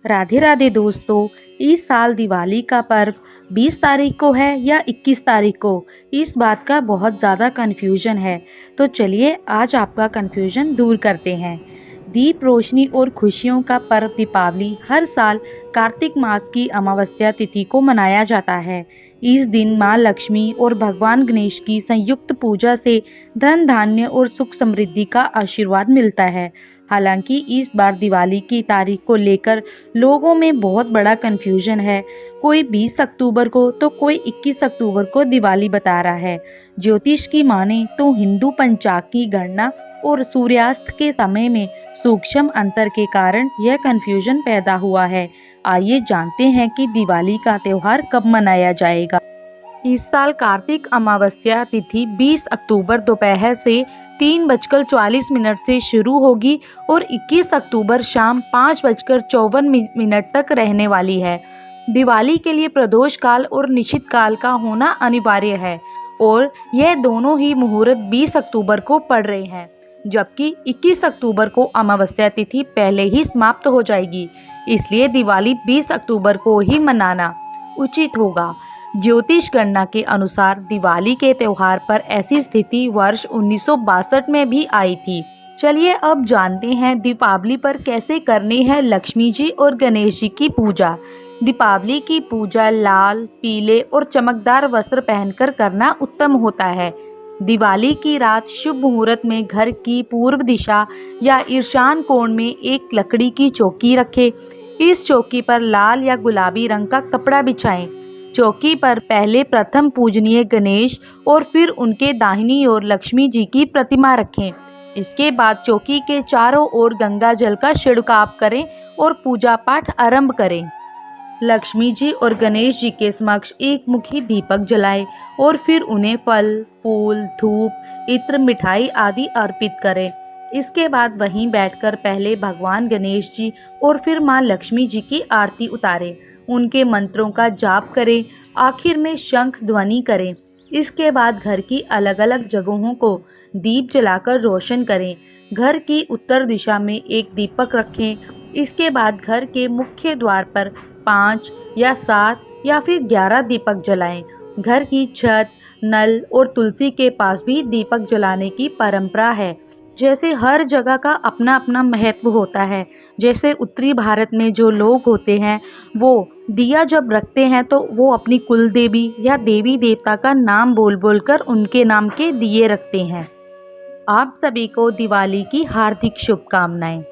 राधे राधे दोस्तों। इस साल दिवाली का पर्व 20 तारीख को है या 21 तारीख को, इस बात का बहुत ज़्यादा कन्फ्यूजन है। तो चलिए आज आपका कन्फ्यूजन दूर करते हैं। दीप रोशनी और खुशियों का पर्व दीपावली हर साल कार्तिक मास की अमावस्या तिथि को मनाया जाता है। इस दिन माँ लक्ष्मी और भगवान गणेश की संयुक्त पूजा से धन धान्य और सुख समृद्धि का आशीर्वाद मिलता है। हालांकि इस बार दिवाली की तारीख को लेकर लोगों में बहुत बड़ा कन्फ्यूजन है। कोई 20 अक्टूबर को तो कोई 21 अक्टूबर को दिवाली बता रहा है। ज्योतिष की माने तो हिंदू पंचांग की गणना और सूर्यास्त के समय में सूक्ष्म अंतर के कारण यह कन्फ्यूजन पैदा हुआ है। आइए जानते हैं कि दिवाली का त्यौहार कब मनाया जाएगा। इस साल कार्तिक अमावस्या तिथि 20 अक्टूबर दोपहर से 3:44 से शुरू होगी और 21 अक्टूबर शाम 5:54 तक रहने वाली है। दिवाली के लिए प्रदोष काल और निश्चित काल का होना अनिवार्य है और यह दोनों ही मुहूर्त 20 अक्टूबर को पड़ रहे हैं, जबकि 21 अक्टूबर को अमावस्या तिथि पहले ही समाप्त हो जाएगी। इसलिए दिवाली 20 अक्टूबर को ही मनाना उचित होगा। ज्योतिष गणना के अनुसार दिवाली के त्यौहार पर ऐसी स्थिति वर्ष 1962 में भी आई थी। चलिए अब जानते हैं दीपावली पर कैसे करनी है लक्ष्मी जी और गणेश जी की पूजा। दीपावली की पूजा लाल, पीले और चमकदार वस्त्र पहनकर करना उत्तम होता है। दिवाली की रात शुभ मुहूर्त में घर की पूर्व दिशा या ईशान कोण में एक लकड़ी की चौकी रखें। इस चौकी पर लाल या गुलाबी रंग का कपड़ा बिछाएं। चौकी पर पहले प्रथम पूजनीय गणेश और फिर उनके दाहिनी ओर लक्ष्मी जी की प्रतिमा रखें। इसके बाद चौकी के चारों ओर गंगा जल का छिड़काव करें और पूजा पाठ आरंभ करें। लक्ष्मी जी और गणेश जी के समक्ष एक मुखी दीपक जलाएं और फिर उन्हें फल, फूल, धूप, इत्र, मिठाई आदि अर्पित करें। इसके बाद वहीं बैठकर पहले भगवान गणेश जी और फिर मां लक्ष्मी जी की आरती उतारें। उनके मंत्रों का जाप करें। आखिर में शंख ध्वनि करें। इसके बाद घर की अलग अलग जगहों को दीप जलाकर रोशन करें। घर की उत्तर दिशा में एक दीपक रखें। इसके बाद घर के मुख्य द्वार पर 5 या 7 या फिर 11 दीपक जलाएं। घर की छत, नल और तुलसी के पास भी दीपक जलाने की परंपरा है। जैसे हर जगह का अपना अपना महत्व होता है। जैसे उत्तरी भारत में जो लोग होते हैं वो दिया जब रखते हैं तो वो अपनी कुल देवी या देवी देवता का नाम बोल बोल कर उनके नाम के दिए रखते हैं। आप सभी को दिवाली की हार्दिक शुभकामनाएं।